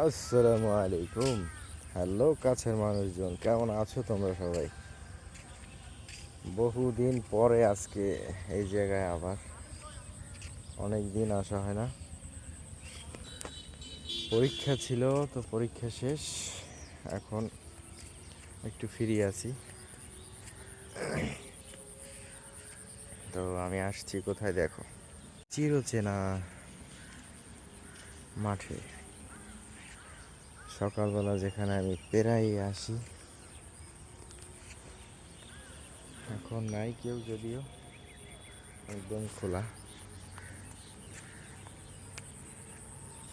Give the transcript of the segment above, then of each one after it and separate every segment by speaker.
Speaker 1: আসসালামু আলাইকুম। হ্যালো কাছের মানুষজন, কেমন আছো তোমরা সবাই? বহুদিন পরে আজকে এই জায়গায় আবার, অনেক দিন আসা হয় না। পরীক্ষা ছিল, তো পরীক্ষা শেষ, এখন একটু ফ্রি আছি। তো আমি আসছি কোথায় দেখো, চিরচেনা মাঠে। সকালবেলা যেখানে আমি প্রায়ই আসি, এখন নাই কেউ, যদিও একদম খোলা।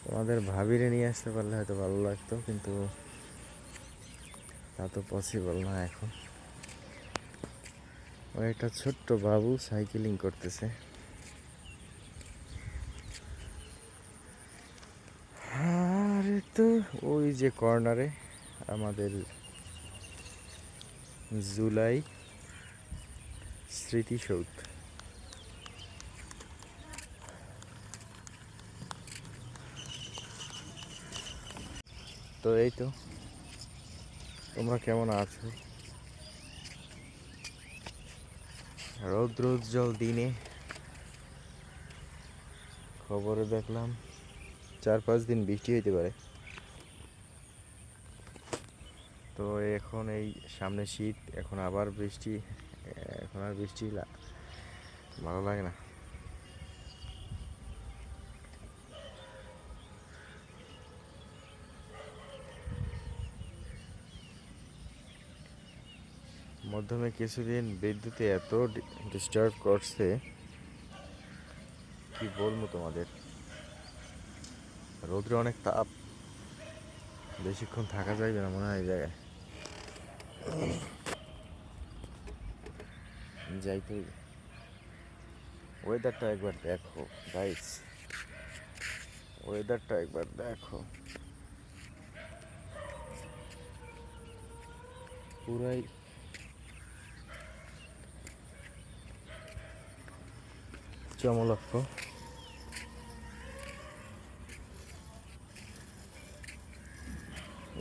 Speaker 1: তোমাদের ভাবিরে নিয়ে আসতে পারলে হয়তো ভালো লাগতো, কিন্তু তা তো পসিবল না এখন। ওই একটা ছোট্ট বাবু সাইকেলিং করতেছে। আর তো ওই যে কর্নারে আমাদের জুলাই স্মৃতিসৌধ। তো এই তো, তোমরা কেমন আছো? রৌদ্রোজ্জ্বল দিনে খবরে দেখলাম 4-5 দিন বৃষ্টি হইতে পারে। তো এখন এই সামনে শীত, এখন আবার বৃষ্টি। এখন আর বৃষ্টি ভালো লাগে না। মধ্যমে কিছুদিন বিদ্যুতে এত ডিস্টার্ব করছে, কি বলবো তোমাদের। রোদ্রে অনেক তাপ, বেশিক্ষণ থাকা যাইবে না মনে হয় এই জায়গায়। যাইতে, ওয়েদারটা একবার দেখো গাইস, ওয়েদারটা একবার দেখো, পুরাই চমলক্ষ।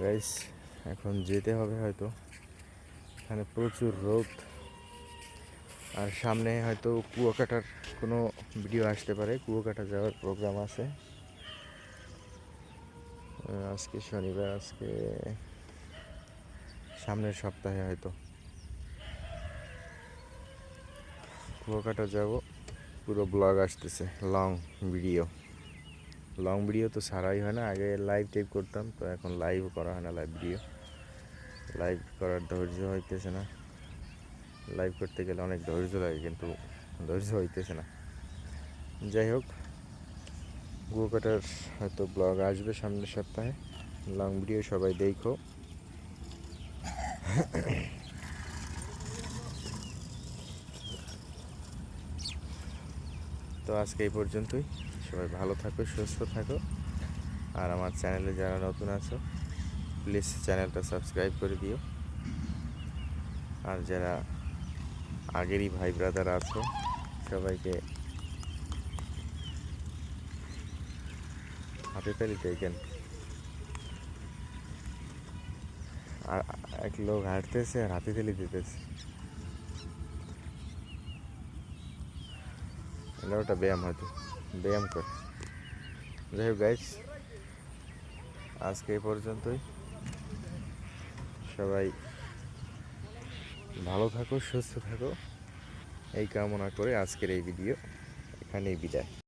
Speaker 1: গাইস এখন যেতে হবে হয়তো, এখানে প্রচুর রোদ, আর সামনে হয়তো কুয়াকাটার কোনো ভিডিও আসতে পারে। কুয়াকাটা যাওয়ার প্রোগ্রাম আছে আজকে শনিবার, আজকে সামনের সপ্তাহে হয়তো কুয়াকাটা যাব। পুরো ব্লগ আসতেছে, ভিডিও লং ভিডিও তো ছাড়াই হয় না। আগে লাইভ টাইপ করতাম, তো এখন লাইভ করা হয় না। লাইভ করার ধৈর্য হইতেছে না। লাইভ করতে গেলে অনেক ধৈর্য লাগে, কিন্তু ধৈর্য হইতেছে না। যাই হোক, কুয়াকাটার হয়তো ব্লগ আসবে সামনের সপ্তাহে, লং ভিডিও সবাই দেখো। তো আজকে এই পর্যন্তই। সবাই ভালো থাকো, সুস্থ থাকো। আর আমার চ্যানেলে যারা নতুন আছো, প্লিজ চ্যানেলটা সাবস্ক্রাইব করে দিও। আর যারা আগেরই ভাই ব্রাদার আছো, সবাইকে হাতে তালি দেখেন। আর এক লোক হাঁটতেছে আর হাতে তালি দিতেছে, এটা ওটা ব্যায়াম, হয়তো ব্যায়াম করে। যাই হোক গাইস, আজকে এই পর্যন্তই। সবাই ভালো থাকো, সুস্থ থাকো, এই কামনা করে আজকের এই ভিডিও এখানেই বিদায়।